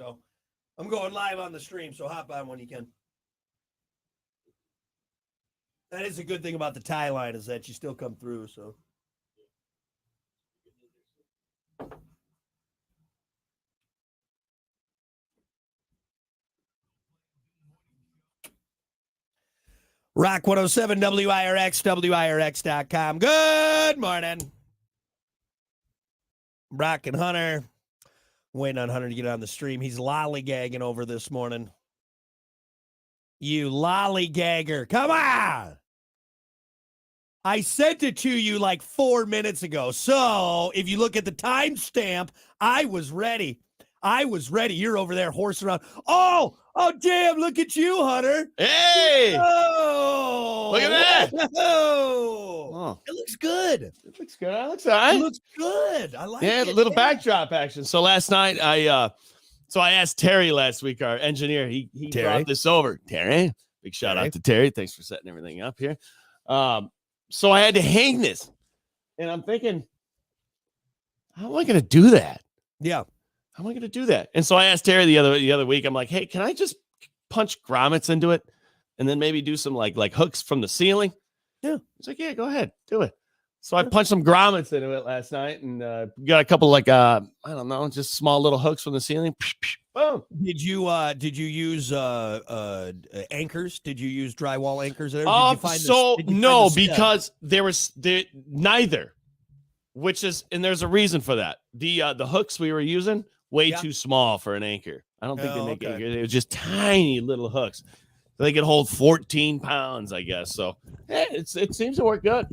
So I'm going live on the stream, so hop on when you can. That is a good thing about the tie line is that you still come through, so. Rock 107 WIRX, WIRX.com. Good morning. Brock and Hunter. Waiting on Hunter to get on the stream. He's lollygagging over this morning. You lollygagger. Come on. I sent it to you like 4 minutes ago. So if you look at the timestamp, I was ready. You're over there horsing around. Oh, damn. Look at you, Hunter. Hey. Oh, look at that. Oh. It looks good. It looks good. It looks all right. It looks good. I like it. Yeah, a little backdrop action. So last night, I asked Terry last week, our engineer. He brought this over. Terry, big shout out to Terry. Thanks for setting everything up here. So I had to hang this, and I'm thinking, how am I going to do that? Yeah. How am I going to do that? And so I asked Terry the other week. I'm like, hey, can I just punch grommets into it, and then maybe do some like hooks from the ceiling? Yeah. He's like, yeah, go ahead, do it. So I punched some grommets into it last night, and got a couple I don't know, just small little hooks from the ceiling. Boom. Did you use anchors? Did you use drywall anchors? Because there was neither, which is, and there's a reason for that. The hooks we were using way too small for an anchor. I don't think they make anchors. It was just tiny little hooks. They could hold 14 pounds, I guess. So it seems to work good.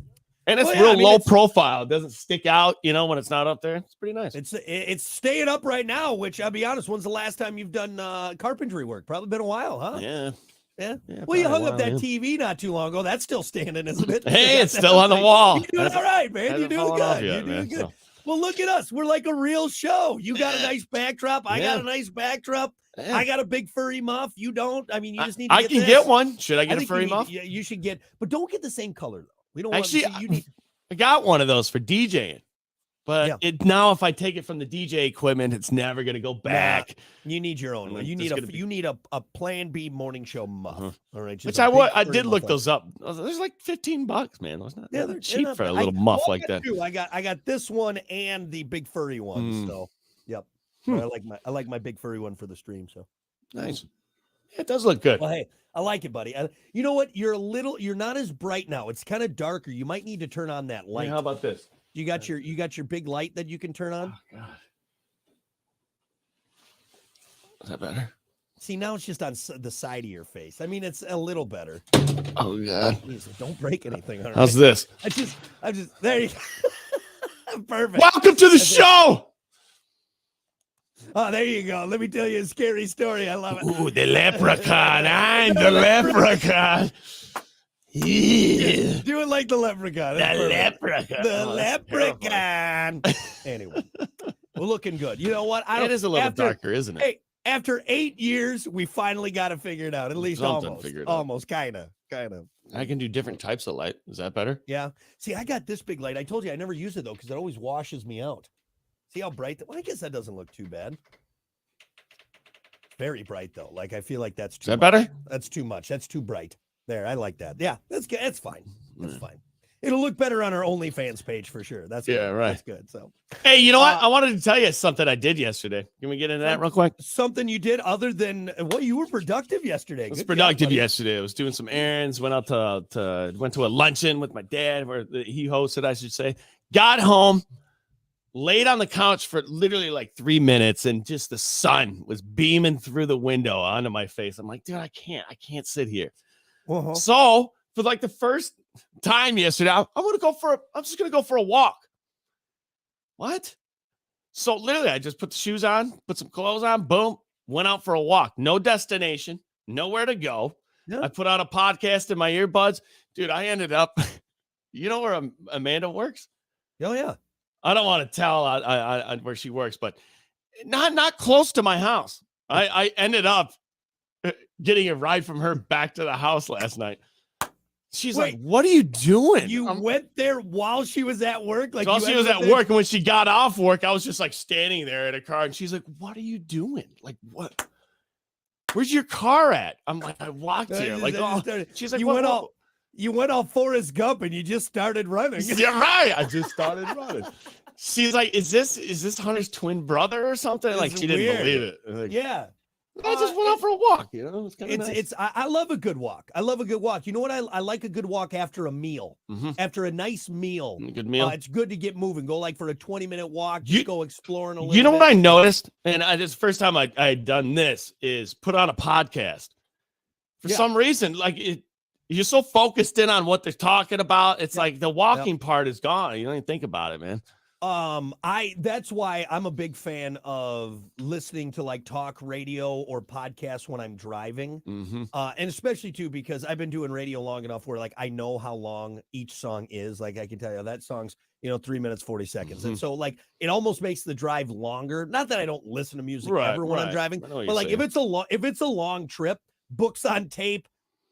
And it's low profile. It doesn't stick out, when it's not up there. It's pretty nice. It's staying up right now, which I'll be honest, when's the last time you've done carpentry work? Probably been a while, huh? Yeah. Yeah. Well, you hung up that TV not too long ago. That's still standing, isn't it? Hey, it's still on the wall. You're doing all right, man. You're doing good. You're doing good. So. Well, look at us. We're like a real show. You got a nice backdrop. I got a nice backdrop. Yeah. I got a big furry muff. You don't. I mean, you just need to get this. Get one. Should I get a furry muff? Yeah, you should get, but don't get the same color, though. We don't actually. Want I got one of those for DJing, but now if I take it from the DJ equipment, it's never going to go back. Nah, you need your own. You need a Plan B morning show muff. All right, which I did look those up. There's like $15, man. They're cheap for a little muff like that. I got this one and the big furry one. So, yep. I like my big furry one for the stream. So nice. It does look good. Well, hey, I like it, buddy. You know what? You're not as bright now. It's kind of darker. You might need to turn on that light. Hey, how about this? You got your big light that you can turn on? Oh, God. Is that better? See, now it's just on the side of your face. I mean, it's a little better. Oh, God. Don't break anything. All right? How's this? I'm just there you go. Perfect. Welcome to the show. Oh, there you go. Let me tell you a scary story. I love it. Ooh, the leprechaun. I'm the leprechaun. Yeah. Do it like the leprechaun. The leprechaun. Anyway, we're looking good. You know what? It is a little darker, isn't it? Hey, after 8 years, we finally got it figured out. At least almost, kind of. I can do different types of light. Is that better? Yeah. See, I got this big light. I told you I never use it, though, because it always washes me out. See how bright? Well, I guess that doesn't look too bad. Very bright, though. Like, I feel like that's too much. Better? That's too much. That's too bright. There, I like that. Yeah, that's good. That's fine. That's fine. It'll look better on our OnlyFans page for sure. That's good. Right. That's good. So, hey, you know what? I wanted to tell you something I did yesterday. Can we get into that real quick? Something you did other than you were productive yesterday. I was productive yesterday. I was doing some errands. Went out went to a luncheon with my dad, where he hosted, I should say. Got home. Laid on the couch for literally like 3 minutes, and just the sun was beaming through the window onto my face. I'm like, dude, I can't sit here. Uh-huh. So for like the first time yesterday, I'm just gonna go for a walk. What? So literally, I just put the shoes on, put some clothes on, boom, went out for a walk. No destination, nowhere to go. Yeah. I put on a podcast in my earbuds, dude. I ended up, you know where Amanda works? Oh yeah. I don't want to tell where she works, but not close to my house. I ended up getting a ride from her back to the house last night. She's Wait. like, "What are you doing?" You went there while she was at work? Like while she was at work, and when she got off work, I was just like standing there at a car, and she's like, "What are you doing? Like, what? Where's your car at?" I'm like, "I walked here." Like, oh, she's like, you went all Forrest Gump and you just started running. Yeah, right. I just started running. She's like, "Is this Hunter's twin brother or something?" Like, she didn't believe it. Like, yeah. I just went out for a walk. You know, it's kind of nice. I love a good walk. I love a good walk. You know what? I like a good walk after a meal. After a nice meal. Good meal. It's good to get moving. Go like for a 20-minute walk. Just go exploring a little You know bit. what I noticed? And this first time I had done this is put on a podcast. For some reason, like you're so focused in on what they're talking about. It's like the walking part is gone. You don't even think about it, man. That's why I'm a big fan of listening to like talk radio or podcasts when I'm driving. And especially too, because I've been doing radio long enough where like I know how long each song is. Like I can tell you that song's, 3 minutes, 40 seconds. And so like it almost makes the drive longer. Not that I don't listen to music ever when I'm driving, but like if it's a long trip, books on tape,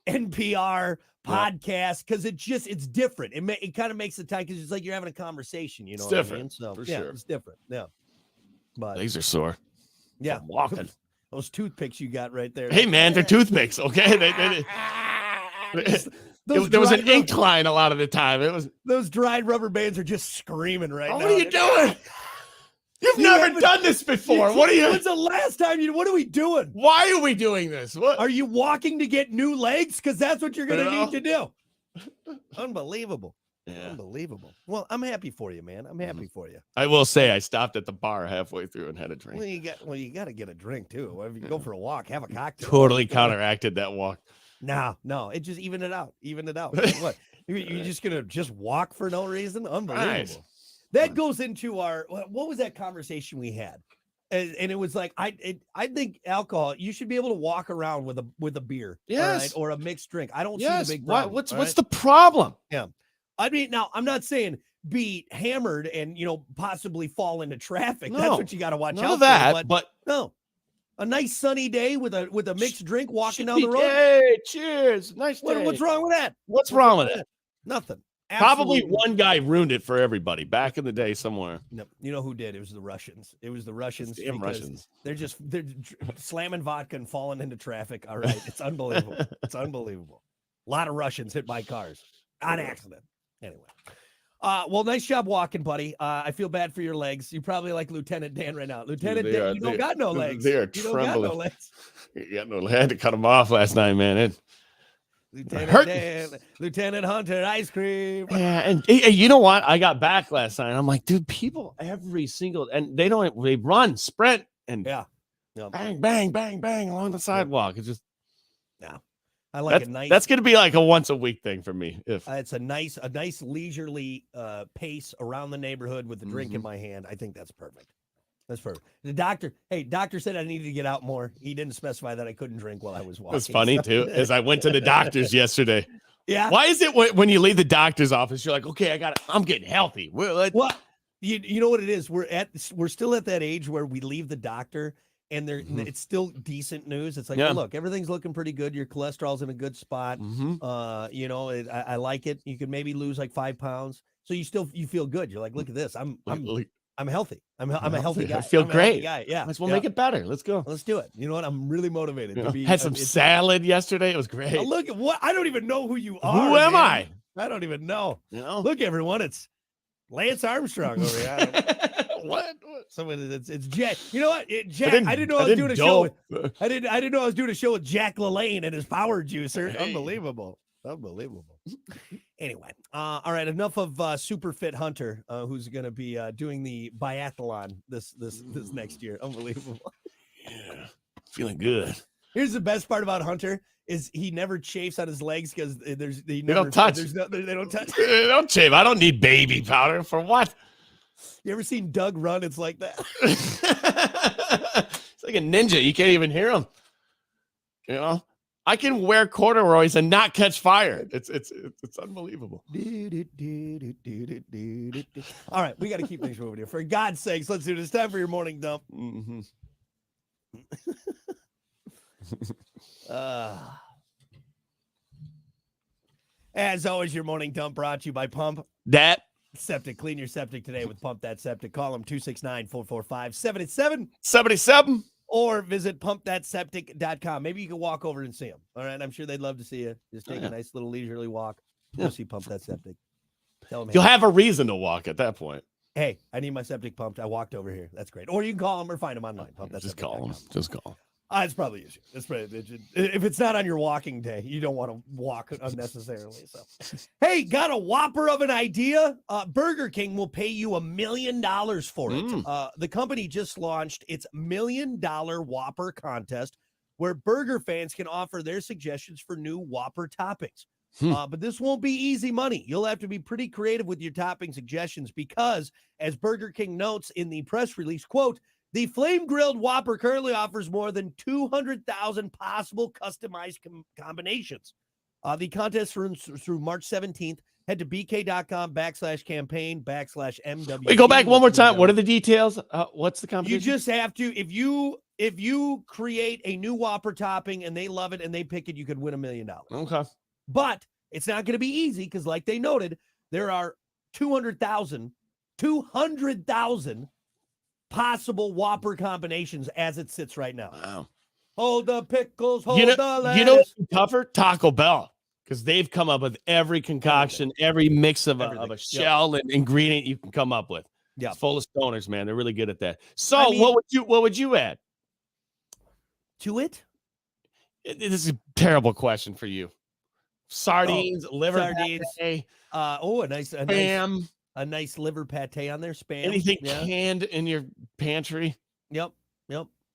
NPR, podcast, because it's different. It kind of makes the time because it's like you're having a conversation, It's what different, I mean? So sure. it's different. Yeah. But legs are sore. Yeah. I'm walking. Those toothpicks you got right there. Hey man, they're toothpicks, okay? There was an incline a lot of the time. It was those dried rubber bands are just screaming right now. What are you doing? You've never done this before. What are you? When's the last time what are we doing? Why are we doing this? What are you walking to get new legs? Because that's what you're gonna need to do. Unbelievable. Yeah. Unbelievable. Well, I'm happy for you, man. I'm happy for you. I will say I stopped at the bar halfway through and had a drink. Well, you got to get a drink too. Well, if you go for a walk, have a cocktail. Totally counteracted that walk. No, it just evened it out. What? You're just gonna walk for no reason? Unbelievable. Nice. That goes into our what was that conversation we had? And it was like I think alcohol. You should be able to walk around with a beer, yes, or a mixed drink. I don't see the big problem. What's the problem? Yeah, I mean, now I'm not saying be hammered and possibly fall into traffic. No, that's what you got to watch out for. That, but no, a nice sunny day with a mixed drink walking down the road. Hey, cheers! Nice day. What's wrong with that? What's wrong with it? Nothing. Absolutely. Probably one guy ruined it for everybody back in the day somewhere. No, you know who did? It was the Russians. Damn Russians. They're slamming vodka and falling into traffic. All right. It's unbelievable. It's unbelievable. A lot of Russians hit by cars on accident. Anyway. Well, nice job walking, buddy. I feel bad for your legs. You probably like Lieutenant Dan right now. Lieutenant Dan, you don't got no legs. They are trembling. Don't got no legs. I had to cut them off last night, man. Lieutenant Dan, Lieutenant Hunter, ice cream. Yeah, and hey, you know what? I got back last night. I'm like, dude, people and they run, sprint, and bang, bang, bang, bang along the sidewalk. It's just I like a nice. That's gonna be like a once a week thing for me. If it's a nice leisurely pace around the neighborhood with the drink in my hand. I think that's perfect. That's perfect. The doctor said I needed to get out more. He didn't specify that I couldn't drink while I was walking. It's funny too, as I went to the doctor's yesterday. Yeah. Why is it when you leave the doctor's office, you're like, okay, I'm getting healthy. Well, you know what it is? We're still at that age where we leave the doctor and it's still decent news. It's like, well, look, everything's looking pretty good. Your cholesterol's in a good spot. I like it. You could maybe lose like 5 pounds. So you feel good. You're like, look at this. I'm healthy. I'm a healthy guy. I feel great. Guy. Yeah. Might as well make it better. Let's go. Let's do it. You know what? I'm really motivated to be. Had some salad yesterday. It was great. Look at what I don't even know who you are. Who am I? I don't even know. Look, everyone, it's Lance Armstrong over here. What? It's Jack. You know what? Jack. I didn't know I was doing a show. I didn't know I was doing a show with Jack LaLanne and his power juicer. Hey. Unbelievable. Anyway, all right. Enough of Super Fit Hunter, who's going to be doing the biathlon this next year. Unbelievable. Yeah, feeling good. Here's the best part about Hunter is he never chafes on his legs because they don't touch. They don't touch. They don't chafe. I don't need baby powder for what? You ever seen Doug run? It's like that. It's like a ninja. You can't even hear him. I can wear corduroys and not catch fire. It's unbelievable. All right, we got to keep things moving here. For God's sakes, let's do this. It's time for your morning dump. As always, your morning dump brought to you by Pump That Septic. Clean your septic today with Pump That Septic. Call them 269-445-7787 77. or visit pumpthatseptic.com. Maybe you can walk over and see them. All right. I'm sure they'd love to see you. Just take a nice little leisurely walk. Go see Pump That Septic. Tell them, You'll have a reason to walk at that point. hey, I need my septic pumped. I walked over here. That's great. Or you can call them or find them online. Just call them. Just call them. It's probably easier. If it's not on your walking day, you don't want to walk unnecessarily. So, hey, got a whopper of an idea? Burger King will pay you $1 million for it. The company just launched its $1 million Whopper contest, where burger fans can offer their suggestions for new Whopper toppings. But this won't be easy money. You'll have to be pretty creative with your topping suggestions because, as Burger King notes in the press release, quote, the flame-grilled Whopper currently offers more than 200,000 possible customized combinations. The contest runs through March 17th. Head to bk.com/campaign/MW. Wait, go back one more time. What are the details? What's the competition? You just have to, if you create a new Whopper topping and they love it and they pick it, you could win $1 million. Okay. But it's not going to be easy because, like they noted, there are 200,000 possible Whopper combinations as it sits right now. Wow. Hold the pickles, hold the lettuce. You know what's tougher? Taco Bell. Because they've come up with every concoction, every mix of a shell and ingredient you can come up with. Yeah. It's full of stoners, man. They're really good at that. So what would you add? To it? This is a terrible question for you. Sardines, liver pate. A nice spam. A nice liver pate on there. Spam. Anything canned in your pantry. Yep.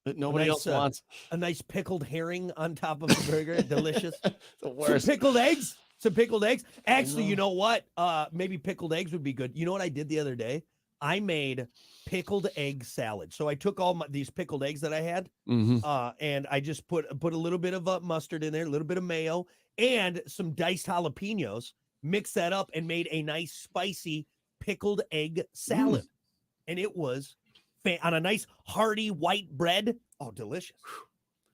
That nobody else wants. A nice pickled herring on top of the burger. Delicious. The worst. Some pickled eggs. Actually, you know what? Maybe pickled eggs would be good. You know what I did the other day? I made pickled egg salad. So I took all these pickled eggs that I had, and I just put a little bit of mustard in there, a little bit of mayo, and some diced jalapenos. Mixed that up and made a nice spicy pickled egg salad. And it was on a nice hearty white bread. Oh, delicious.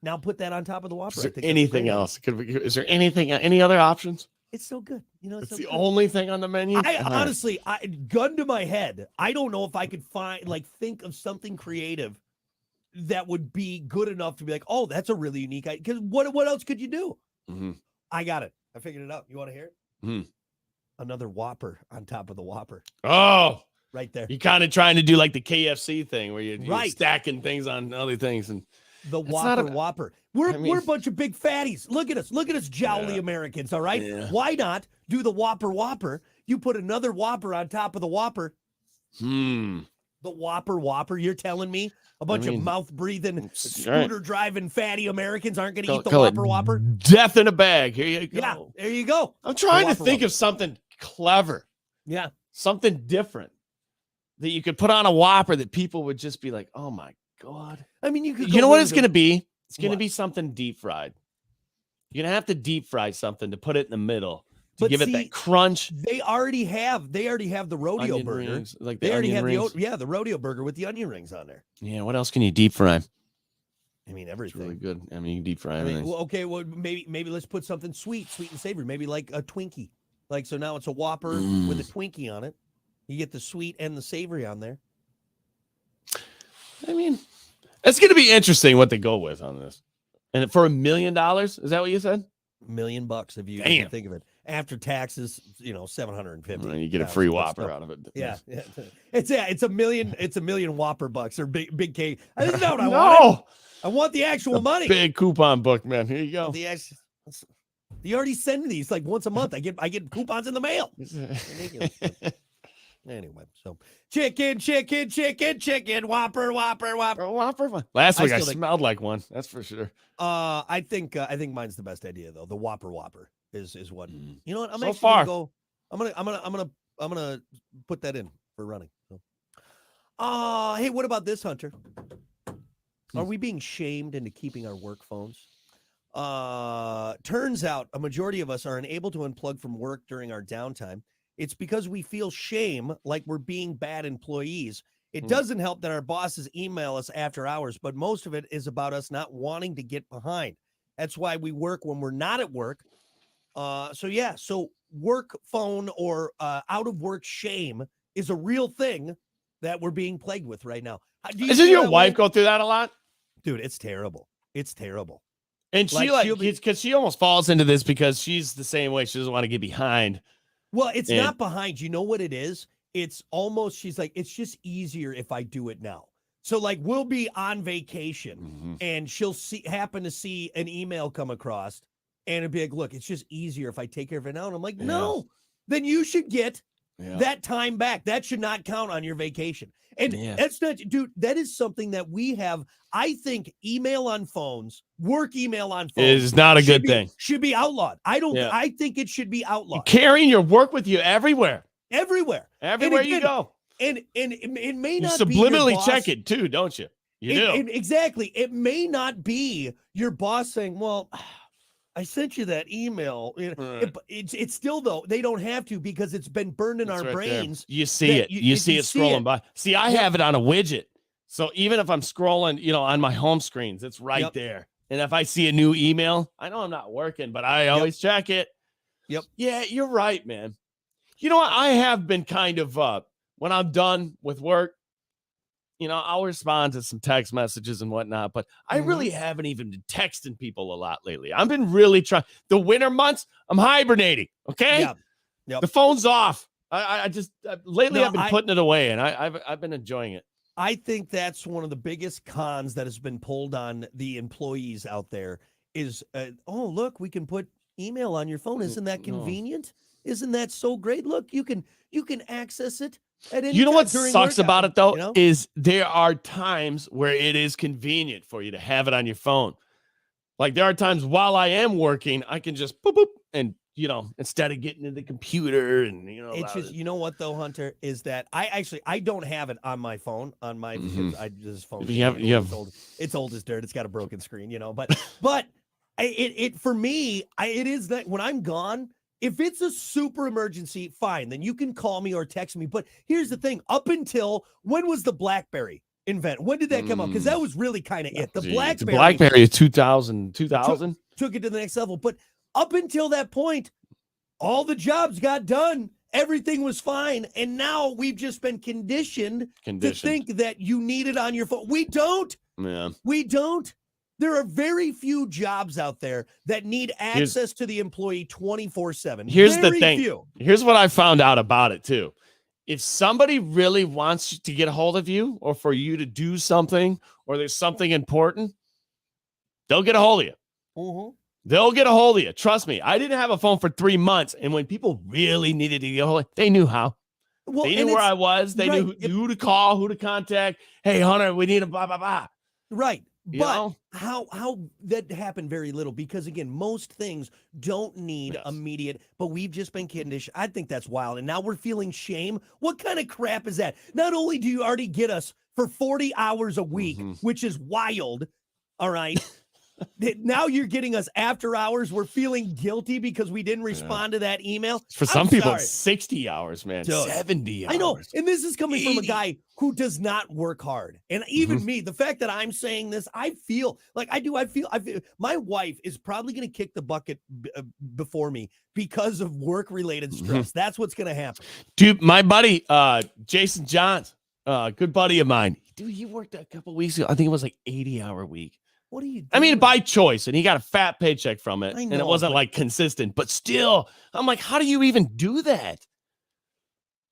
Now put that on top of the Whopper. Is there anything else? Is there any other options? It's so good. You know, it's the only thing on the menu. Honestly, gun to my head, I don't know if I could think of something creative that would be good enough to be like, oh, that's a really unique idea. Because what else could you do? I got it. I figured it out. You want to hear it? Another Whopper on top of the Whopper. Oh, right there. You're kind of trying to do like the KFC thing where you're stacking things on other things. And the Whopper. We're a bunch of big fatties. Look at us, jowly Americans. All right. Yeah. Why not do the Whopper? You put another Whopper on top of the Whopper. The Whopper. You're telling me a bunch of mouth breathing, scooter driving fatty Americans aren't going to eat the Whopper? Death in a bag. Here you go. Yeah, there you go. I'm trying to think of something clever. Yeah. Something different that you could put on a Whopper that people would just be like, oh my God. I mean, you know what it's going to be? It's going to be something deep fried. You're going to have to deep fry something to put it in the middle to give it that crunch. They already have the rodeo onion burger. Rings, like they already have rings. the rodeo burger with the onion rings on there. Yeah. What else can you deep fry? I mean, everything. It's really good. I mean, you can deep fry everything. Maybe let's put something sweet and savory. Maybe like a Twinkie. So now it's a Whopper with a Twinkie on it. You get the sweet and the savory on there. I mean, it's going to be interesting what they go with on this. And for $1 million, is that what you said? $1 million if you think of it. After taxes, $750. Well, you get a free Whopper out of it. Yeah. It's $1 million. It's $1 million Whopper bucks or big cake. I didn't know what I want. I want the actual money. Big coupon book, man. Here you go. You already send these like once a month. I get coupons in the mail. Ridiculous. Anyway, so chicken, Whopper. Last week I smelled like one. That's for sure. I think mine's the best idea though. The Whopper is what. You know what? I'm gonna put that in for running. So. Hey, what about this, Hunter? Are we being shamed into keeping our work phones? Turns out a majority of us are unable to unplug from work during our downtime. It's because we feel shame, like we're being bad employees. It doesn't help that our bosses email us after hours, but most of it is about us not wanting to get behind. That's why we work when we're not at work. So work phone or out of work shame is a real thing that we're being plagued with right now. Doesn't your wife go through that a lot? Dude, it's terrible. It's terrible. And she because she almost falls into this because she's the same way. She doesn't want to get behind. Well, it's not behind. You know what it is? It's almost, she's like, it's just easier if I do it now. So like we'll be on vacation and she'll happen to see an email come across and it'd be like, look, it's just easier if I take care of it now. And I'm like, no, then you should get that time back. That should not count on your vacation. And that's not, dude, that is something that we have. I think email on phones, work email on phones is not a good thing. Should be outlawed. I think it should be outlawed. Carrying your work with you everywhere. Everywhere you go. And it may not subliminally be boss, check it too, don't you? You do. Exactly. It may not be your boss saying, well, I sent you that email. It's still, though, they don't have to because it's been burned in our brains. There. You see it. You see it scrolling by. See, I have it on a widget. So even if I'm scrolling, on my home screens, it's right there. And if I see a new email, I know I'm not working, but I always check it. Yep. Yeah, you're right, man. You know what? I have been kind of, when I'm done with work, I'll respond to some text messages and whatnot, but I really haven't even been texting people a lot lately. I've been really trying. The winter months, I'm hibernating. Okay. Yeah. Yep. The phone's off. I just lately I've been putting it away and I've been enjoying it. I think that's one of the biggest cons that has been pulled on the employees out there is, oh, look, we can put email on your phone. Isn't that convenient? Isn't that so great? Look, you can access it at any time. What sucks about it though is there are times where it is convenient for you to have it on your phone. Like there are times while I am working, I can just boop, boop, and instead of getting to the computer and it's just what though, Hunter, is that I don't have it on my phone because this phone it's old as dirt. It's got a broken screen, but it for me, it is that when I'm gone. If it's a super emergency, fine, then you can call me or text me. But here's the thing. Up until when was the BlackBerry invented? When did that come up? Because that was really kind of it. The BlackBerry is 2000. Took it to the next level. But up until that point, all the jobs got done. Everything was fine. And now we've just been conditioned to think that you need it on your phone. We don't. Yeah. We don't. There are very few jobs out there that need access to the employee 24/7. Here's the thing. Here's what I found out about it too. If somebody really wants to get a hold of you or for you to do something or there's something important, they'll get a hold of you. They'll get a hold of you. Trust me. I didn't have a phone for 3 months. And when people really needed to get a hold of me, they knew how. Well, they knew where I was. They knew who to call, who to contact. Hey, Hunter, we need a blah, blah, blah. Right. But how that happened very little because, again, most things don't need immediate, but we've just been conditioned. I think that's wild. And now we're feeling shame. What kind of crap is that? Not only do you already get us for 40 hours a week, which is wild, all right? Now you're getting us after hours. We're feeling guilty because we didn't respond to that email. For some people, it's 60 hours, man. Dude, 70 hours. I know. And this is coming from a guy who does not work hard. And even me, the fact that I'm saying this, I feel like I do. I feel my wife is probably going to kick the bucket before me because of work-related stress. That's what's going to happen. Dude, my buddy, Jason Johns, good buddy of mine. Dude, he worked a couple weeks ago. I think it was like 80-hour week. What are you doing? I mean, by choice, and he got a fat paycheck from it, and it wasn't like consistent, but still, I'm like, how do you even do that?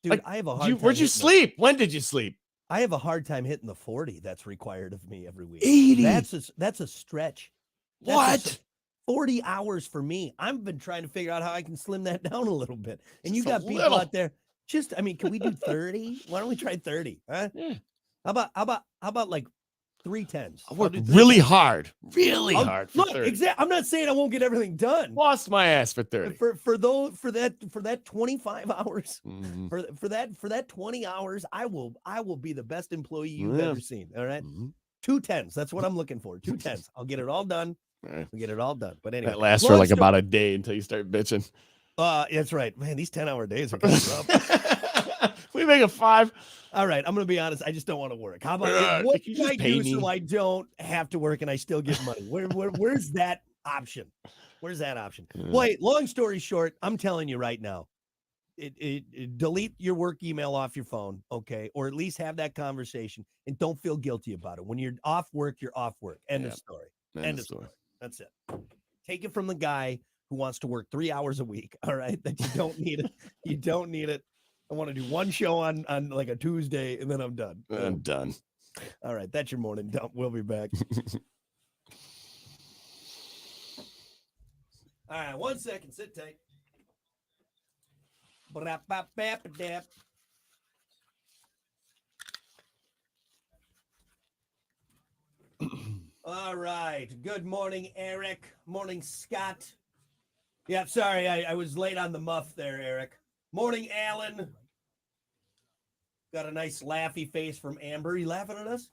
Dude, like, I have a hard time. Where'd you sleep? When did you sleep? I have a hard time hitting the 40 that's required of me every week. 80? That's a stretch. What? 40 hours for me. I've been trying to figure out how I can slim that down a little bit. And you got people out there. Can we do 30? Why don't we try 30? Huh? Yeah. How about like 310s? I worked really hard for look, 30. Exactly. I'm not saying I won't get everything done. Lost my ass for 30. For that 25 hours, for that 20 hours, I will be the best employee you've ever seen. All right. 2 10s. That's what I'm looking for. 2 10s. I'll get it all done. We'll get it all done. But anyway, that lasts for like about a day until you start bitching. That's right, man. These 10-hour days are kind of rough. We make a 5. All right, I'm going to be honest. I just don't want to work. How about what can I do so I don't have to work and I still get money? Where's that option? Where's that option? Yeah. Wait, long story short, I'm telling you right now, delete your work email off your phone, okay? Or at least have that conversation and don't feel guilty about it. When you're off work, you're off work. End of story. End of story. That's it. Take it from the guy who wants to work 3 hours a week. All right. That you don't need it. You don't need it. I want to do one show on like a Tuesday and then I'm done. I'm done. All right. That's your morning dump. We'll be back. All right. 1 second. Sit tight. All right. Good morning, Eric. Morning, Scott. Yeah, sorry, I was late on the muff there, Eric. Morning, Alan. Got a nice laughy face from Amber. You laughing at us?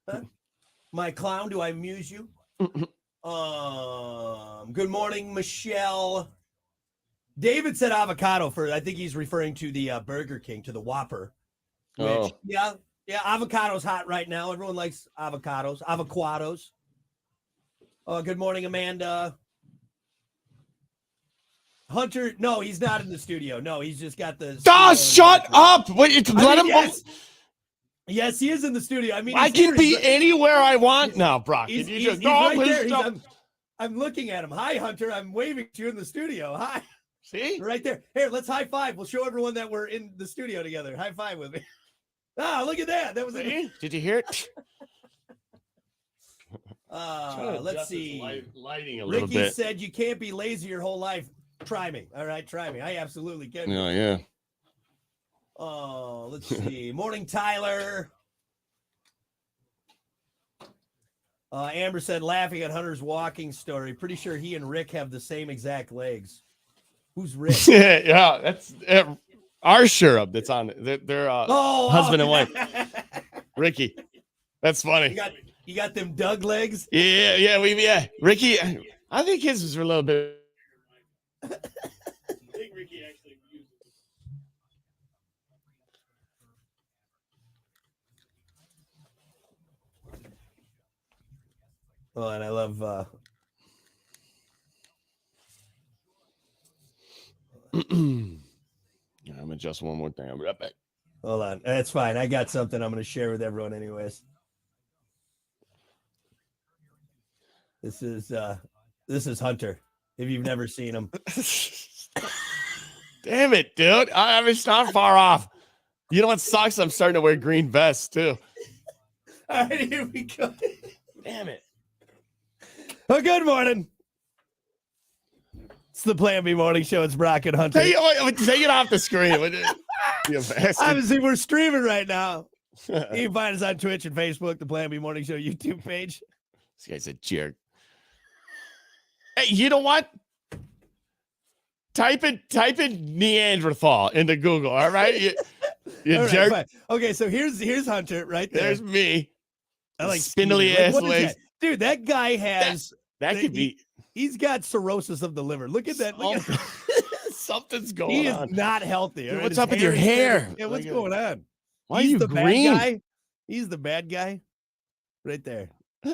Huh? My clown, do I amuse you? Good morning, Michelle. David said avocado first. I think he's referring to the Burger King, to the Whopper. Which, yeah, avocado's hot right now. Everyone likes avocados. Good morning, Amanda. Hunter, no, he's not in the studio. No, he's just got the. Shut up! Wait, let him. Yes, he is in the studio. I mean, I can be anywhere I want now, Brock. He's right there. I'm looking at him. Hi, Hunter. I'm waving to you in the studio. Hi. See? Right there. Here, let's high five. We'll show everyone that we're in the studio together. High five with me. Ah, look at that. That was it. Did you hear it? Let's see. Lighting a little bit. Ricky said you can't be lazy your whole life. Try me. All right, try me. I absolutely can. Oh, yeah. Oh, let's see. Morning, Tyler. Amber said, laughing at Hunter's walking story. Pretty sure he and Rick have the same exact legs. Who's Rick? Yeah, that's our Sherub that's on it. They're husband and wife. Ricky. That's funny. You got them Doug legs? Yeah. Ricky, I think his was a little bit. I think Ricky actually used it. Oh, and I love I'm gonna adjust one more thing. I'll be right back. Hold on. That's fine. I got something I'm gonna share with everyone anyways. This is Hunter. If you've never seen him. Damn it, dude. It's not far off. You know what sucks? I'm starting to wear green vests too. All right, here we go. Damn it. Oh, good morning. It's the Plan B Morning Show. It's Brock and Hunter. Take it off the screen. Obviously, we're streaming right now. You can find us on Twitch and Facebook, the Plan B Morning Show YouTube page. This guy's a jerk. Hey, you know what? Type in Neanderthal into Google. All right, you all jerk. Right, okay, so here's Hunter right there. There's me. I like spindly ass legs. Dude, that guy has that could be. He's got cirrhosis of the liver. Look at that. Look at something's going on. He is not healthy. Dude, what's up with your hair? Yeah, what's going on? Why are you green? Bad guy. He's the bad guy, right there.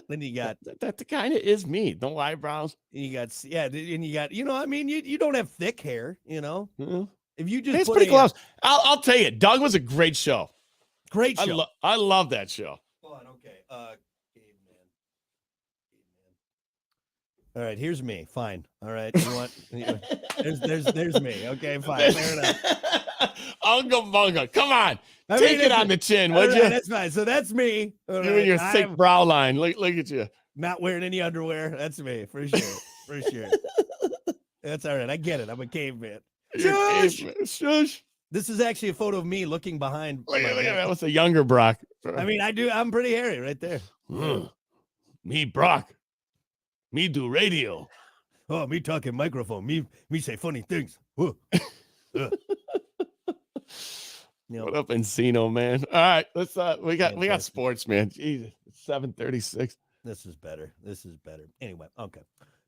Then you got that kind of is me. No eyebrows. And you got I mean, you don't have thick hair, you know. Mm-hmm. If you just it's pretty close. I'll tell you, Doug was a great show. Great show. I love that show. Hold on, okay. Caveman. All right, here's me. Fine. All right. You want there's me. Okay, fine. Fair enough. Uncle Bunga, come on. Take it on the chin, would you? That's fine. So that's me. You and your thick brow line. Look at you. Not wearing any underwear. That's me, for sure. For sure. That's all right. I get it. I'm a caveman. Shush. This is actually a photo of me looking behind. Look at that. What's a younger Brock? I mean, I'm pretty hairy right there. Me, Brock. Me do radio. Oh, me talking microphone. Me say funny things. What up, Encino, man? All right, let's we got sports, man. Jesus, it's 7:36. This is better. Anyway, okay.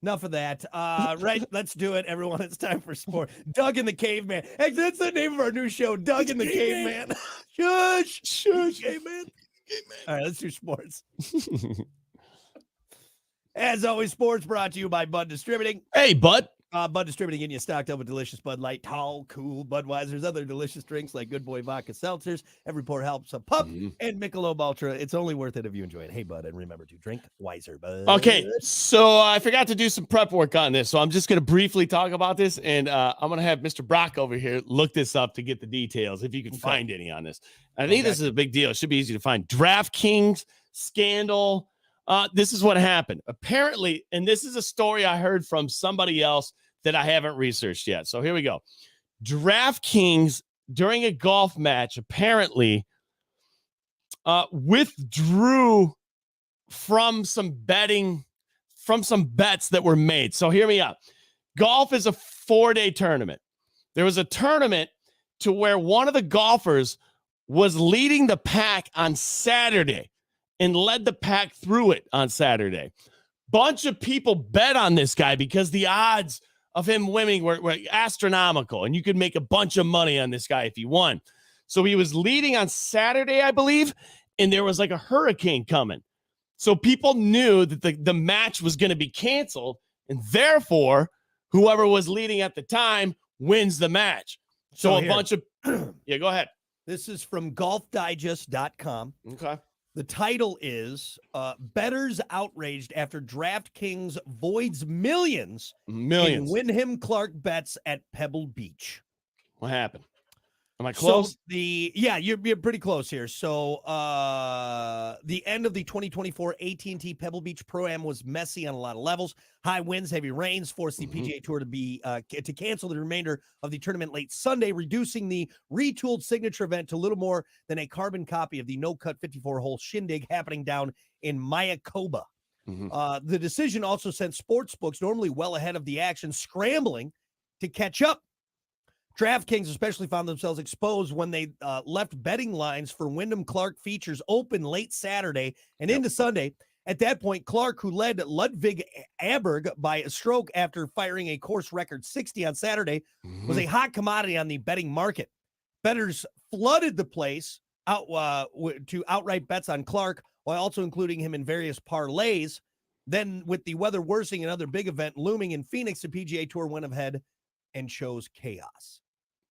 Enough of that. Right, let's do it, everyone. It's time for sport. Doug and the Caveman. Hey, that's the name of our new show, Doug and the Caveman. Shush, Caveman. All right, let's do sports. As always, sports brought to you by Bud Distributing. Hey, Bud. Bud Distributing getting you stocked up with delicious Bud Light, Tall, Cool, Budweiser's, other delicious drinks like Good Boy Vodka Seltzers. Every pour helps a pup, and Michelob Ultra. It's only worth it if you enjoy it. Hey, Bud, and remember to drink wiser, Bud. Okay, so I forgot to do some prep work on this, so I'm just going to briefly talk about this, and I'm going to have Mr. Brock over here look this up to get the details, if you can find any on this. I think this is a big deal. It should be easy to find. DraftKings scandal. This is what happened. Apparently, and this is a story I heard from somebody else that I haven't researched yet. So here we go. DraftKings, during a golf match, apparently withdrew from some bets that were made. So hear me out. Golf is a 4-day tournament. There was a tournament to where one of the golfers was leading the pack on Saturday and led the pack through it on Saturday. Bunch of people bet on this guy because the odds of him winning were astronomical, and you could make a bunch of money on this guy if he won. So he was leading on Saturday, I believe, and there was like a hurricane coming. So people knew that the match was going to be canceled, and therefore, whoever was leading at the time wins the match. So a bunch of yeah, go ahead. This is from golfdigest.com. Okay. The title is Bettors Outraged After DraftKings Voids Millions in Wyndham Clark Bets at Pebble Beach. What happened? Am I close? So you're pretty close here. So the end of the 2024 AT&T Pebble Beach Pro-Am was messy on a lot of levels. High winds, heavy rains forced the PGA Tour to cancel the remainder of the tournament late Sunday, reducing the retooled signature event to little more than a carbon copy of the no-cut 54-hole shindig happening down in Mayakoba. The decision also sent sportsbooks, normally well ahead of the action, scrambling to catch up. DraftKings especially found themselves exposed when they left betting lines for Wyndham Clark features open late Saturday and into Sunday. At that point, Clark, who led Ludwig Aberg by a stroke after firing a course record 60 on Saturday, was a hot commodity on the betting market. Bettors flooded the place to outright bets on Clark, while also including him in various parlays. Then, with the weather worsening, another big event looming in Phoenix, the PGA Tour went ahead and chose chaos.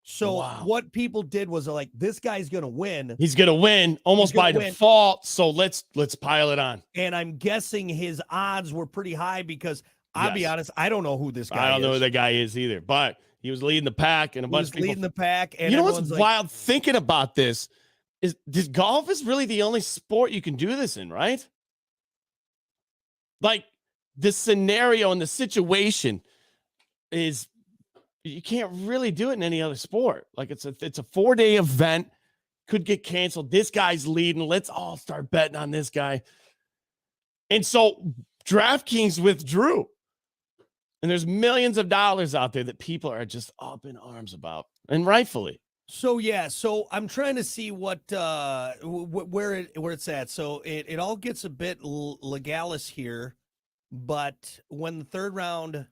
So what people did was like, this guy's going to win. He's going to win almost by default. So let's pile it on. And I'm guessing his odds were pretty high because I'll be honest, I don't know who this guy is. I don't know who the guy is either, but he was leading the pack and a bunch of people. Leading the pack. And you know what's wild thinking about this is golf is really the only sport you can do this in, right? Like the scenario and the situation is, you can't really do it in any other sport. Like it's a 4-day event, could get canceled. This guy's leading. Let's all start betting on this guy. And so DraftKings withdrew. And there's millions of dollars out there that people are just up in arms about, and rightfully. So I'm trying to see what where it's at. So it all gets a bit legalis here, but when the third round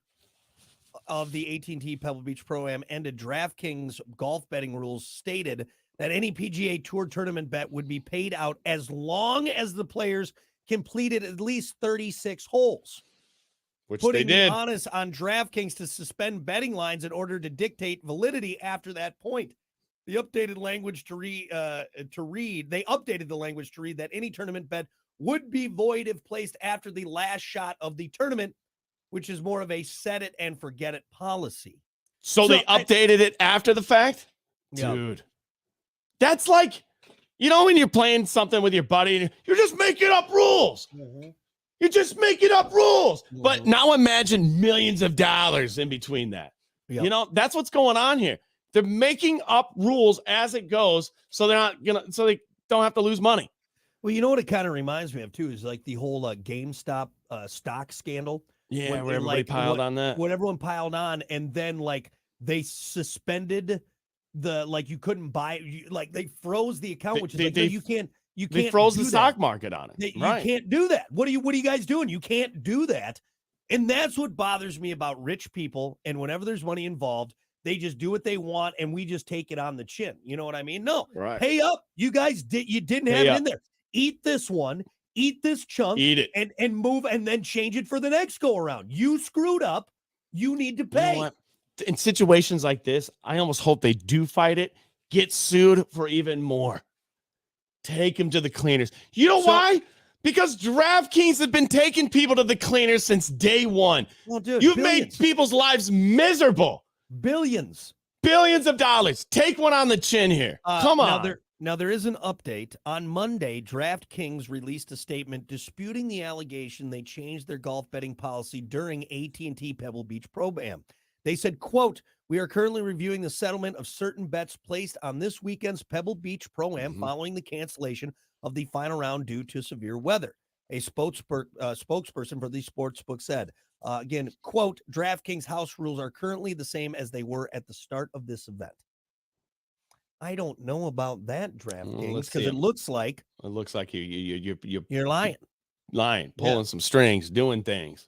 of the AT&T Pebble Beach Pro-Am ended, DraftKings golf betting rules stated that any PGA Tour tournament bet would be paid out as long as the players completed at least 36 holes. Which putting they did. the onus on DraftKings to suspend betting lines in order to dictate validity after that point. The updated language they updated the language to read that any tournament bet would be void if placed after the last shot of the tournament, which is more of a set it and forget it policy. So they updated it after the fact? Dude. That's like, when you're playing something with your buddy, and you're just making up rules. You're just making up rules. But now imagine millions of dollars in between that. That's what's going on here. They're making up rules as it goes, so so they don't have to lose money. Well, you know what it kind of reminds me of too is like the whole GameStop stock scandal. Yeah, where everybody piled on that. When everyone piled on, and then they suspended you couldn't buy it. They froze the account, which is you can't. They froze the stock market on it. You can't do that. What are you guys doing? You can't do that. And that's what bothers me about rich people. And whenever there's money involved, they just do what they want, and we just take it on the chin. You know what I mean? No, pay up. You guys you didn't have it in there. Eat this one. eat this chunk, Eat it. and move and then change it for the next go around. You screwed up. You need to pay. You know what? In situations like this, I almost hope they do fight it, get sued for even more. Take them to the cleaners. You know why? Because DraftKings have been taking people to the cleaners since day one. Well, dude, you've made people's lives miserable. Billions of dollars. Take one on the chin here. Come on. Now there is an update. On Monday, DraftKings released a statement disputing the allegation they changed their golf betting policy during AT&T Pebble Beach Pro-Am. They said, quote, "We are currently reviewing the settlement of certain bets placed on this weekend's Pebble Beach Pro-Am following the cancellation of the final round due to severe weather." A spokesperson for the sportsbook said, again, quote, "DraftKings house rules are currently the same as they were at the start of this event." I don't know about that, DraftKings, because it looks like you're lying, pulling some strings, doing things.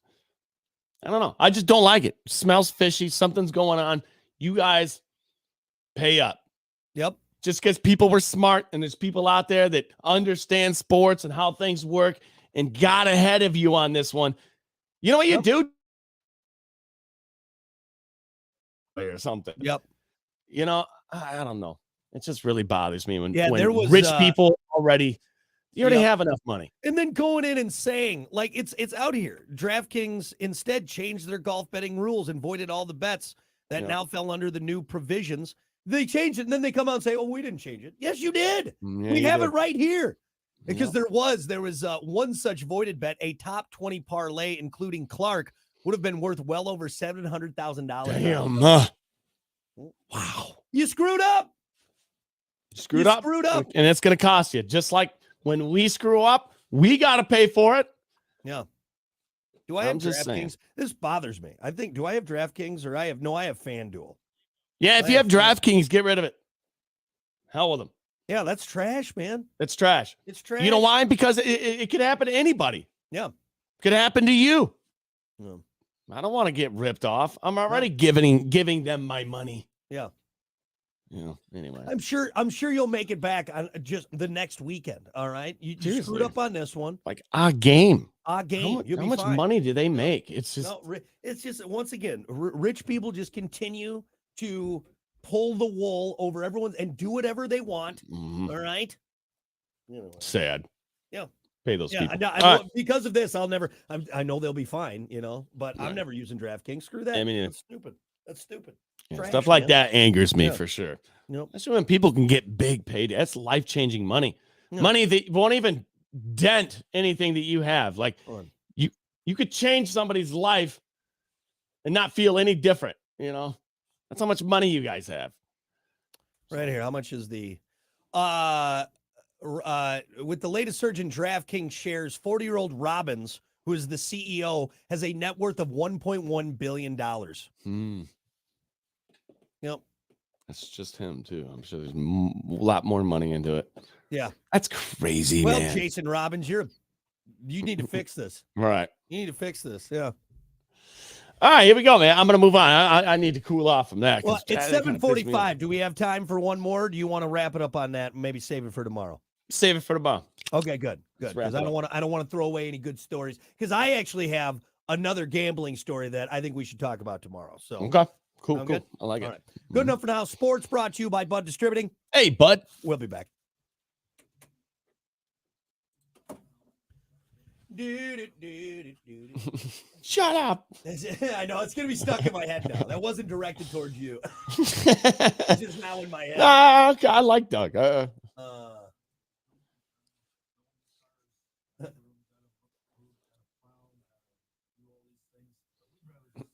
I don't know. I just don't like it. Smells fishy. Something's going on. You guys pay up. Yep. Just because people were smart and there's people out there that understand sports and how things work and got ahead of you on this one. You know what you do? Or something. Yep. You know, I don't know. It just really bothers me when there was rich people already have enough money. And then going in and saying, like, it's out here. DraftKings instead changed their golf betting rules and voided all the bets that now fell under the new provisions. They changed it, and then they come out and say, "Oh, we didn't change it." Yes, you did. Yeah, we have it right here. Because there was one such voided bet, a top 20 parlay, including Clark, would have been worth well over $700,000. Damn. Wow. You screwed up. Screwed up. And it's going to cost you. Just like when we screw up, we got to pay for it. Yeah. Do I have DraftKings? This bothers me. I think, do I have DraftKings or I have FanDuel. Yeah, if you have DraftKings, get rid of it. Hell with them. Yeah, that's trash, man. It's trash. It's trash. You know why? Because it could happen to anybody. Yeah. Could happen to you. Yeah. I don't want to get ripped off. I'm already giving them my money. Yeah. Anyway. I'm sure you'll make it back on just the next weekend. All right. You screwed up on this one. Like a game. How much money do they make? It's just once again, rich people just continue to pull the wool over everyone and do whatever they want. Mm-hmm. All right. Sad. Yeah. Pay those people. Because of this, I know they'll be fine, but I'm never using DraftKings. Screw that. I mean, That's stupid. Trash, stuff like that angers me for sure. Nope. Especially when people can get big payday. That's life-changing money. Yeah. Money that won't even dent anything that you have. Like you could change somebody's life and not feel any different. That's how much money you guys have. Right here. How much is the with the latest surge in DraftKings shares, 40-year-old Robbins, who is the CEO, has a net worth of $1.1 billion. Yep. That's just him, too. I'm sure there's a lot more money into it. Yeah. That's crazy, man. Well, Jason Robbins, you need to fix this. Right. You need to fix this. Yeah. All right, here we go, man. I'm going to move on. I need to cool off from that. Well, it's 7:45. Do we have time for one more? Or do you want to wrap it up on that and maybe save it for tomorrow? Save it for tomorrow. Okay, good. Because I don't want to throw away any good stories. Because I actually have another gambling story that I think we should talk about tomorrow. So okay. Cool. Good? I like it. Right. Good enough for now. Sports brought to you by Bud Distributing. Hey, Bud. We'll be back. Shut up. I know. It's going to be stuck in my head now. That wasn't directed towards you. It's just now in my head. Okay. I like Doug.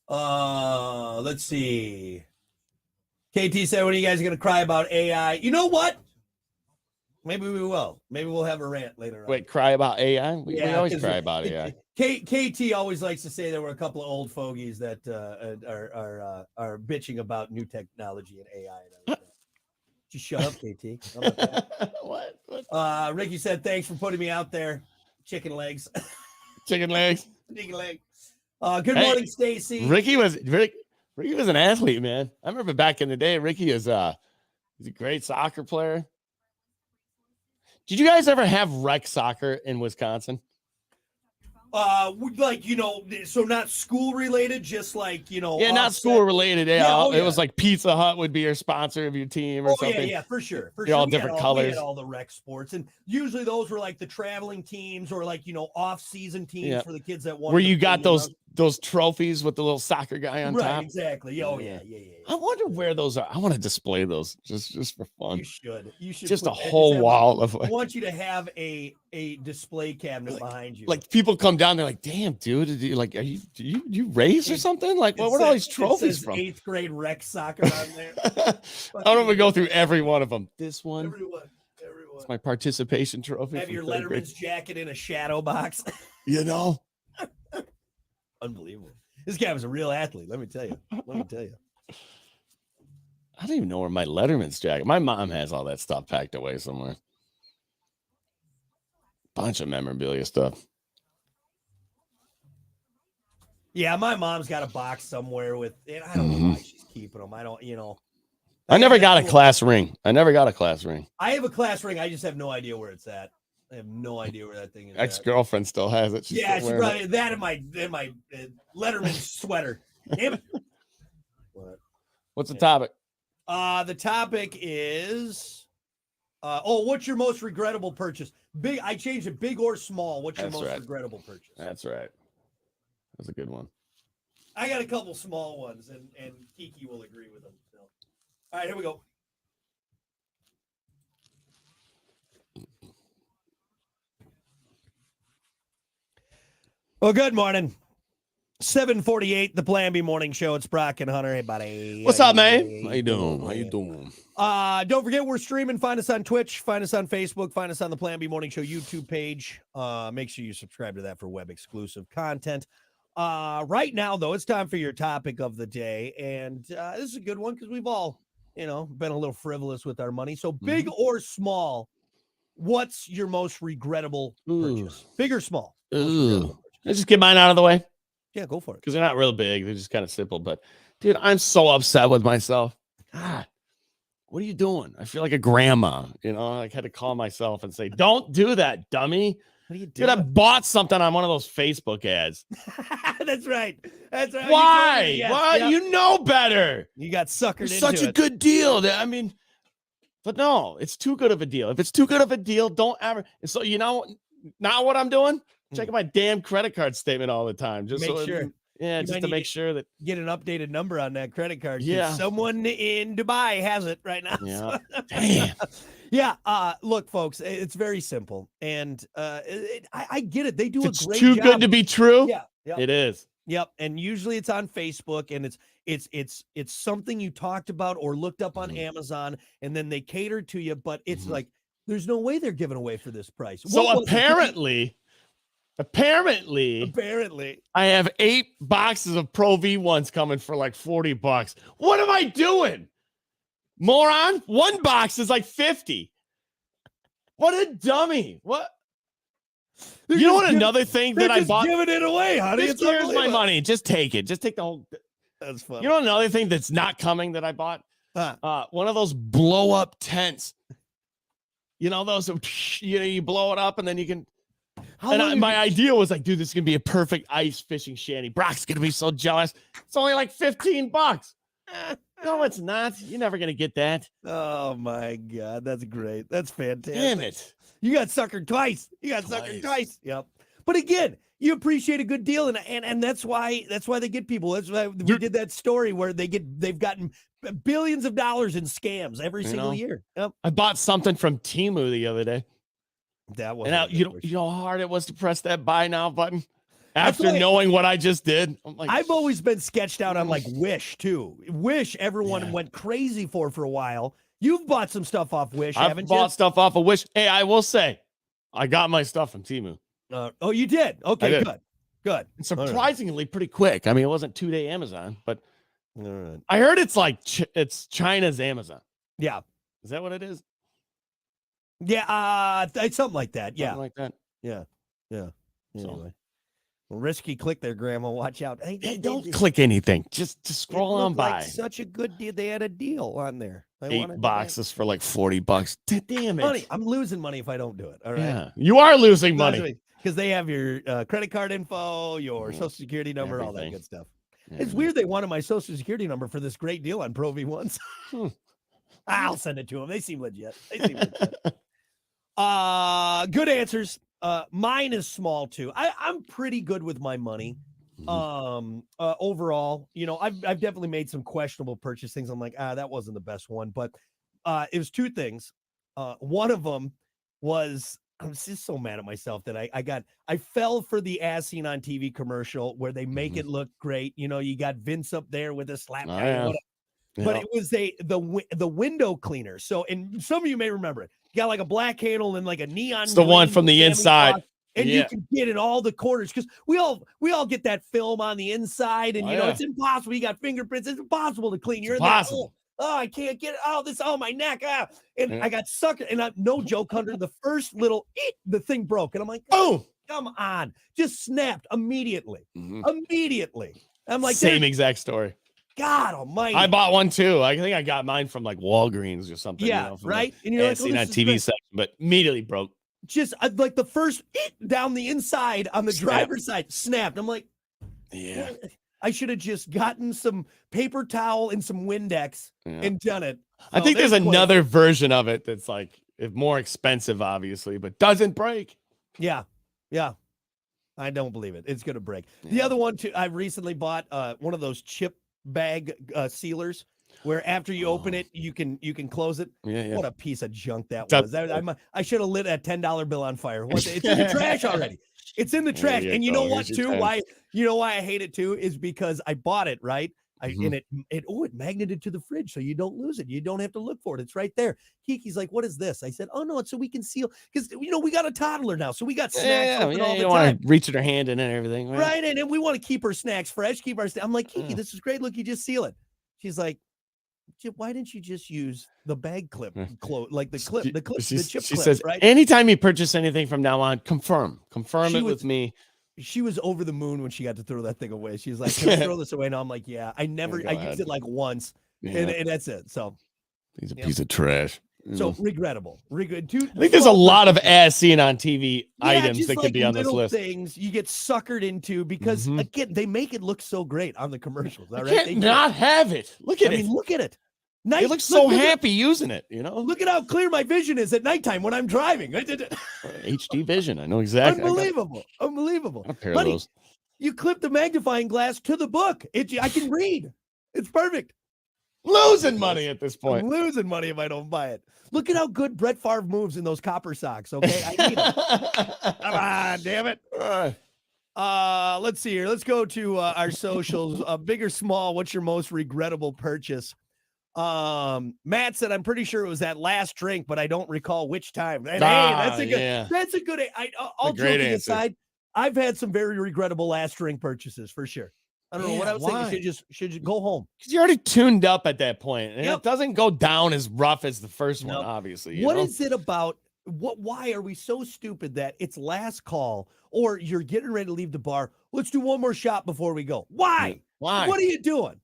Let's see. KT said, when are you guys going to cry about AI? You know what? Maybe we will. Maybe we'll have a rant later on. Wait, cry about AI? We always cry about AI. KT always likes to say there were a couple of old fogies that are bitching about new technology and AI. And just shut up, KT. How about that? What? Ricky said, thanks for putting me out there. Chicken legs. Chicken legs. Chicken leg. Good morning, Stacy. Ricky was an athlete, man. I remember back in the day, Ricky is he's a great soccer player. Did you guys ever have rec soccer in Wisconsin? Like, so not school related, just like, Yeah, not school related. Yeah, it was like Pizza Hut would be your sponsor of your team or something. Yeah, for sure. All different colors. We had all the rec sports, and usually those were like the traveling teams or like, off-season teams for the kids that wanted. Where you got those trophies with the little soccer guy on top. Right, exactly. Oh, yeah. I wonder where those are. I want to display those just for fun. You should just a whole wall of. I want you to have a display cabinet behind you. Like people come down, they're like, "Damn, dude, are you race or something? Like, what are all these trophies from?" 8th grade rec soccer on there. I don't even go through every one of them. This one, everyone. It's my participation trophy. Have your Letterman's jacket in a shadow box. Unbelievable. This guy was a real athlete. Let me tell you. I don't even know where my Letterman's jacket. My mom has all that stuff packed away somewhere. Bunch of memorabilia stuff. Yeah, my mom's got a box somewhere with it. I don't know why she's keeping them. I don't, I never got a class ring. I have a class ring. I just have no idea where it's at. I have no idea where that thing is. Ex-girlfriend still has it. She probably that in my Letterman sweater. Damn it. What's the topic? The topick is what's your most regrettable purchase? I changed it, big or small. What's your most regrettable purchase? That's right. That's a good one. I got a couple small ones, and Kiki will agree with them. So. All right, here we go. Well, good morning. 7:48, the Plan B Morning Show. It's Brock and Hunter. Hey, buddy. What's up, man? How you doing? Don't forget, we're streaming. Find us on Twitch. Find us on Facebook. Find us on the Plan B Morning Show YouTube page. Make sure you subscribe to that for web exclusive content. Right now, though, it's time for your topic of the day, and this is a good one because we've all, been a little frivolous with our money. So, big or small, what's your most regrettable purchase? Big or small? Let's just get mine out of the way. Yeah, go for it. Because they're not real big. They're just kind of simple. But, dude, I'm so upset with myself. God, what are you doing? I feel like a grandma. I had to call myself and say, don't do that, dummy. What are you doing? Dude, I bought something on one of those Facebook ads. That's right. Why? Yes, what? Yep. You know better. You got suckered into such a good deal. But no, it's too good of a deal. If it's too good of a deal, don't ever. So, not what I'm doing? Checking my damn credit card statement all the time. Just make sure. Just to make sure that get an updated number on that credit card. Yeah. Someone in Dubai has it right now. Yeah. Damn. Yeah. Look, folks, it's very simple. And I get it. They do a great job. It's too good to be true. Yeah. Yep. It is. Yep. And usually it's on Facebook, and it's something you talked about or looked up on Amazon, and then they cater to you, but it's like there's no way they're giving away for this price. So apparently, I have 8 boxes of Pro V1s coming for like $40. What am I doing? Moron? 1 box is like $50. What a dummy. What? Another thing that I bought? Giving it away, honey. Here's my money. Just take it. Just take the whole. That's funny. Another thing that's not coming that I bought? One of those blow up tents. Those, you blow it up and then you can. My idea was like, dude, this is going to be a perfect ice fishing shanty. Brock's going to be so jealous. It's only like $15. No, it's not. You're never going to get that. Oh, my God. That's great. That's fantastic. Damn it. You got suckered twice. Yep. But again, you appreciate a good deal. And that's why they get people. That's why we did that story where they've gotten billions of dollars in scams every single year. Yep. I bought something from Temu the other day. That was, and you know how hard it was to press that buy now button after knowing what I just did. I've always been sketched out on like Wish too. Wish everyone went crazy for a while. You've bought some stuff off Wish, haven't you? I've bought stuff off of Wish. Hey, I will say, I got my stuff from Temu. Oh, you did? Okay, good. And surprisingly pretty quick. I mean, it wasn't 2-day Amazon, but all right. I heard it's like it's China's Amazon. Yeah. Is that what it is? Yeah, it's something like that. Yeah. Something like that. Yeah. Anyway. Well, risky click there, Grandma. Watch out. Hey, don't click anything. Just scroll on by. Like such a good deal. They had a deal on there. 8 boxes for like $40. Damn it. Money. I'm losing money if I don't do it. All right. Yeah, you are losing money. Because they have your credit card info, your social security number, all that good stuff. Yeah. It's weird they wanted my social security number for this great deal on Pro V1s. I'll send it to them. They seem legit. Good answers. Mine is small too. I'm pretty good with my money. Overall, I've definitely made some questionable purchase things. I'm like, that wasn't the best one, but it was two things. One of them was, I'm just so mad at myself that I fell for the As Seen on TV commercial where they make it look great. You got Vince up there with a slap. But it was the window cleaner. So, and some of you may remember it. You got like a black handle and like a neon. It's the one from the inside. And you can get in all the corners because we all get that film on the inside, and it's impossible. You got fingerprints. It's impossible to clean. You're impossible. Oh, I can't get it. Oh, my neck. I got sucked. And no joke, Hunter, the first little the thing broke. And I'm like, oh, come on. Just snapped immediately. Immediately. I'm like, same exact story. God almighty. I bought one too. I think I got mine from like Walgreens or something. Yeah, right. And you're like, seen that TV section, but immediately broke. Just like the first down the inside on the driver's side snapped. I'm like, yeah. I should have just gotten some paper towel and some Windex and done it. So I think there's another version of it that's like more expensive, obviously, but doesn't break. Yeah. Yeah. I don't believe it. It's going to break. Yeah. The other one too, I recently bought one of those chip bag sealers where after you open it, you can close it. Yeah. What a piece of junk that was. I should have lit a $10 bill on fire. It's in the trash already. It's in the trash. And you know what, too? Why I hate it, too, is because I bought it, right? And it magneted to the fridge, so you don't lose it. You don't have to look for it. It's right there. Kiki's like, what is this? I said, oh, no, it's so we can seal. Because, we got a toddler now, so we got snacks open all the time. You want to reach at her hand and everything. Right, and we want to keep her snacks fresh, I'm like, Kiki, this is great. Look, you just seal it. She's like, why didn't you just use the bag clip, like the chip clip? She says, right? Anytime you purchase anything from now on, confirm it with me. She was over the moon when she got to throw that thing away. She was like, can I throw this away? And I'm like, yeah, I used it like once and that's it. So he's a piece of trash. So regrettable. I think there's a lot of As Seen on TV items that could be on this list. Things you get suckered into because again, they make it look so great on the commercials. All right, they not have it. Look at it. Look at it. Nice. They look so happy using it. Look at how clear my vision is at nighttime when I'm driving. HD vision. I know exactly. Unbelievable. A pair of those. You clip the magnifying glass to the book. I can read. It's perfect. Losing money at this point. I'm losing money if I don't buy it. Look at how good Brett Favre moves in those copper socks. Okay, I need it. Come on, damn it. Let's see here. Let's go to our socials. Big or small, what's your most regrettable purchase? Matt said, I'm pretty sure it was that last drink, but I don't recall which time. And that's a good. All joking aside, I've had some very regrettable last drink purchases for sure. I don't know what I was thinking. Should you go home? Because you're already tuned up at that point, and it doesn't go down as rough as the first one, obviously. What is it about? Why are we so stupid that it's last call or you're getting ready to leave the bar? Let's do one more shot before we go. Why? Why? What are you doing?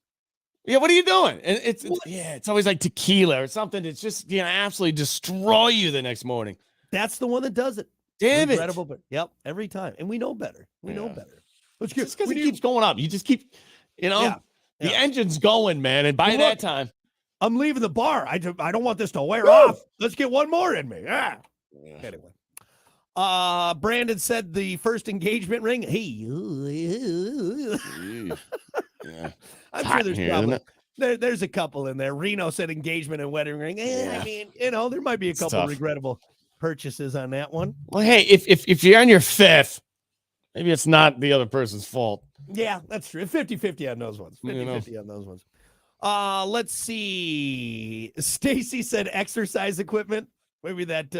Yeah, what are you doing? And it's always like tequila or something. It's just absolutely destroy you the next morning. That's the one that does it. Damn it. But every time, and we know better. We know better. Let's get because it keeps going up. You just keep, the engine's going, man. And by that time, I'm leaving the bar. I don't want this to wear off. Let's get one more in me. Anyway. Brandon said the first engagement ring. I'm sure there's probably there's a couple in there. Reno said engagement and wedding ring. I mean, there might be a couple regrettable purchases on that one. Well, hey, if you're on your fifth, maybe it's not the other person's fault. Yeah, that's true. 50-50 on those ones. 50-50 on those ones. Let's see. Stacy said exercise equipment. Maybe that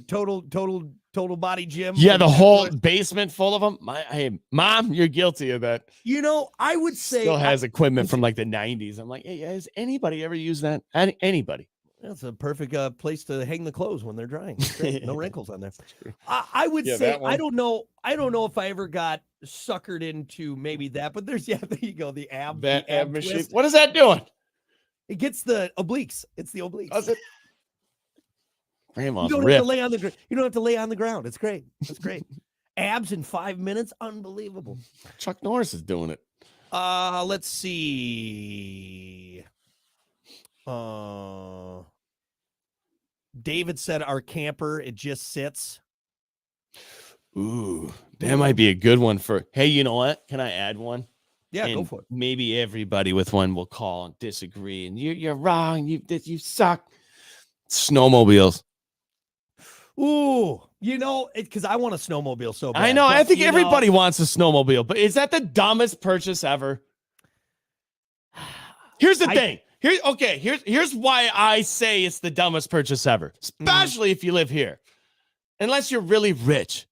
total body gym. Yeah, the whole basement full of them. Hey, Mom, you're guilty of that. I would say still has equipment from like the 90s. I'm like, hey, has anybody ever used that? Anybody? That's a perfect place to hang the clothes when they're drying. No wrinkles on there. I would say I don't know if I ever got suckered into maybe that, but there's there you go, the ab machine. What is that doing? It gets the obliques. It's the obliques. Does it? You Grandma's don't have ripped. to lay on the you don't have to lay on the ground. It's great. It's great. Abs in 5 minutes, unbelievable. Chuck Norris is doing it. Let's see. David said our camper, it just sits. Ooh, that might be a good one for. Hey, you know what? Can I add one? Yeah, And go for it. maybe everybody with one will call and disagree, and you're wrong. You suck. Snowmobiles. Ooh, because I want a snowmobile so bad. I know. I but, think everybody wants a snowmobile, but is that the dumbest purchase ever? Here's the thing. Here's why I say it's the dumbest purchase ever, especially if you live here. Unless you're really rich,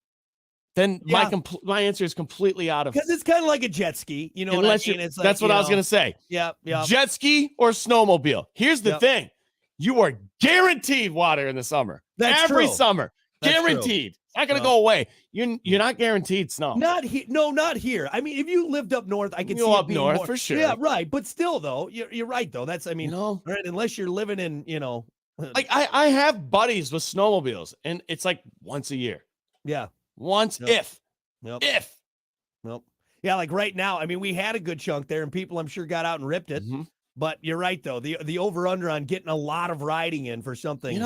then my answer is completely out of. Because it's kind of like a jet ski, you know. Unless what I mean? It's like, that's what I was gonna say. Yeah. Jet ski or snowmobile. Here's the thing: you are guaranteed water in the summer. That's every true. summer, That's guaranteed. It's not gonna go away. You're not guaranteed snow. Not here. No, not here. I mean, if you lived up north, I could see up it being north more, for sure. Yeah, right. But still, though, you're right. Though that's right. Unless you're living in, like I have buddies with snowmobiles, and it's like once a year. Yeah. Once if. Nope. Yeah, like right now, I mean, we had a good chunk there, and people I'm sure got out and ripped it. Mm-hmm. But you're right, though. The over-under on getting a lot of riding in for something.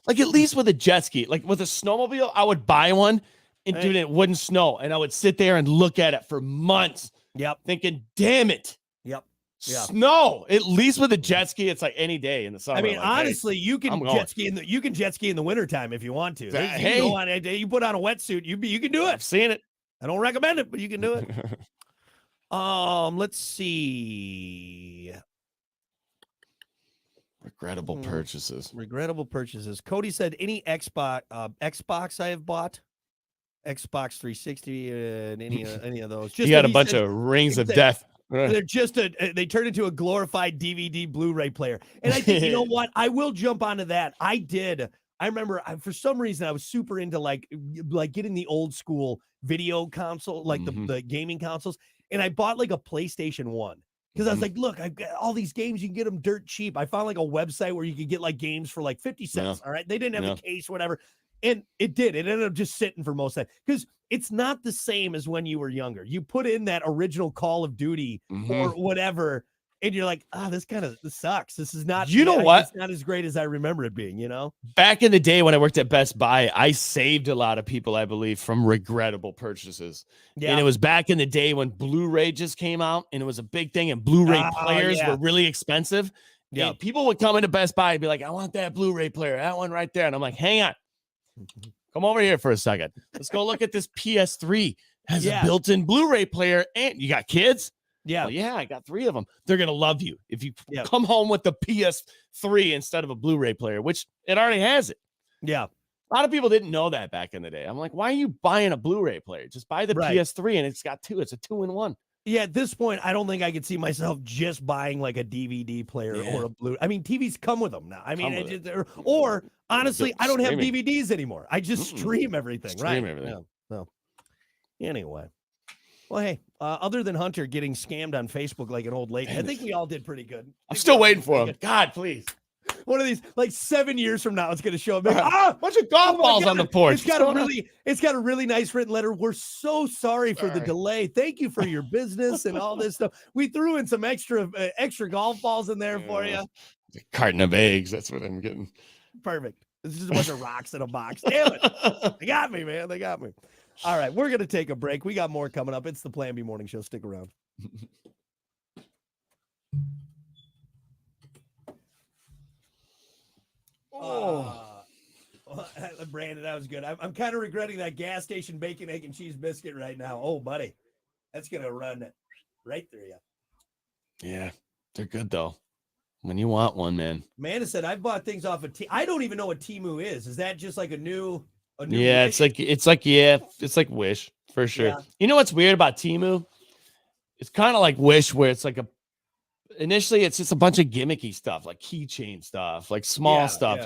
Like at least with a jet ski. Like with a snowmobile, I would buy one and dude, it wouldn't snow. And I would sit there and look at it for months. Yep. Thinking, damn it. Yep. Yeah. Snow. At least with a jet ski, it's like any day in the summer. I mean, like, honestly, hey, you can jet ski in the wintertime if you want to. Hey. You put on a wetsuit, you can do it. I've seen it. I don't recommend it, but you can do it. Let's see. Regrettable purchases. Cody said any Xbox I have bought, Xbox 360, and any of those. You got a bunch of rings of death. They're they turn into a glorified DVD Blu-ray player. And I think, you know what? I will jump onto that. I remember for some reason I was super into like getting the old school video console, like the gaming consoles. And I bought like a PlayStation 1 because I was like, look, I've got all these games. You can get them dirt cheap. I found like a website where you could get like games for like 50 cents. All right. They didn't have the case, whatever. And it ended up just sitting for most of that because it's not the same as when you were younger. You put in that original Call of Duty or whatever, and you're like, this sucks. This is not, it's not as great as I remember it being, Back in the day when I worked at Best Buy, I saved a lot of people, I believe, from regrettable purchases. Yeah. And it was back in the day when Blu-ray just came out and it was a big thing and Blu-ray players were really expensive. Yeah. And people would come into Best Buy and be like, I want that Blu-ray player, that one right there. And I'm like, hang on. Come over here for a second. Let's go look at this PS3. Has a built-in Blu-ray player, and you got kids? Yeah. Well, I got 3 of them. They're going to love you if you come home with the PS3 instead of a Blu-ray player, which it already has it. Yeah. A lot of people didn't know that back in the day. I'm like, why are you buying a Blu-ray player? Just buy the PS3 and it's got 2. It's a 2-in-1. Yeah, at this point, I don't think I could see myself just buying like a DVD player or a Blu. I mean, TVs come with them now. I mean, or honestly, I don't have DVDs anymore. I just stream everything. Everything. Yeah. So anyway, well, hey, other than Hunter getting scammed on Facebook like an old lady, I think we all did pretty good. I'm still waiting for him. God, please. One of these, like 7 years from now, it's going to show up. Bunch of golf balls on the porch. It's got a really nice written letter. We're so sorry for the delay. Thank you for your business and all this stuff. We threw in some extra golf balls in there for you. A carton of eggs. That's what I'm getting. Perfect. This is just a bunch of rocks in a box. Damn it. They got me, man. They got me. All right. We're going to take a break. We got more coming up. It's the Plan B Morning Show. Stick around. Brandon, that was good. I'm kind of regretting that gas station bacon, egg, and cheese biscuit right now. Oh, buddy, that's gonna run right through you. Yeah, they're good though. When you want one, man. Amanda said I bought things off of I don't even know what Temu is. Is that just like a new? Yeah, Wish? it's like Wish for sure. Yeah. You know what's weird about Temu? It's kind of like Wish, where it's like initially it's just a bunch of gimmicky stuff, like keychain stuff, like small stuff,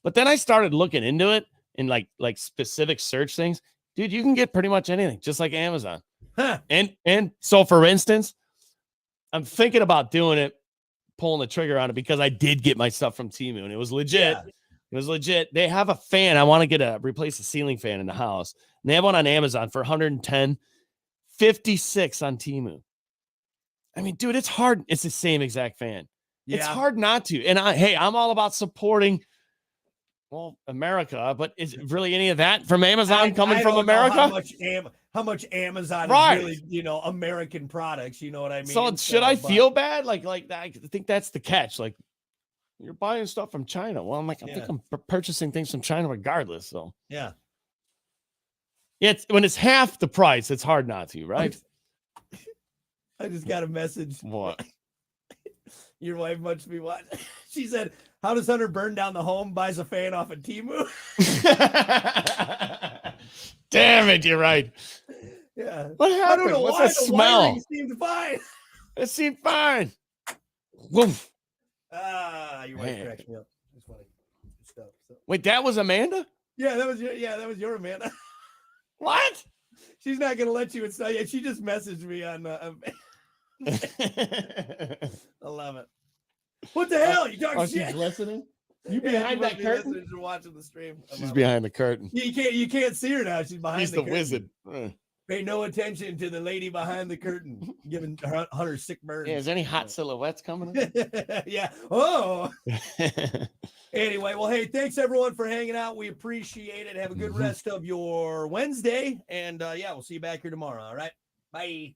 But then I started looking into it in like specific search things. Dude, you can get pretty much anything, just like Amazon. Huh. And so, for instance, I'm thinking about doing it pulling the trigger on it because I did get my stuff from Temu and it was legit. Yeah. It was legit. They have a fan. I want to replace the ceiling fan in the house. And they have one on Amazon for 110, 56 on Temu. I mean, dude, it's hard. It's the same exact fan. Yeah. It's hard not to. And I'm all about supporting, America, but is really any of that from Amazon coming from America? How much Amazon Right. is really, American products, you know what I mean? So should I feel bad? Like I think that's the catch. Like, you're buying stuff from China. Well, I'm like, I think I'm purchasing things from China regardless. So yeah. It's when it's half the price, it's hard not to, right? I just got a message. What? Your wife must be what? She said, how does Hunter burn down the home, buys a fan off of Temu? Damn it, you're right. Yeah. What happened? I don't know What's why that smell? It seemed fine. It seemed fine. Woof. Your wife cracks me up. It's funny. Good stuff. So. Wait, that was Amanda? Yeah, that was your Amanda. What? She's not gonna let you inside yet. She just messaged me on I love it. What the hell? You talking shit? She's listening? You behind that curtain? You're watching the stream. She's behind the curtain. You can't see her now. She's behind She's the the curtain. wizard. Pay no attention to the lady behind the curtain, giving Hunter sick burns. Yeah, is there any hot silhouettes coming in? Yeah. Oh. Anyway, well, hey, thanks everyone for hanging out. We appreciate it. Have a good rest of your Wednesday. And we'll see you back here tomorrow. All right. Bye.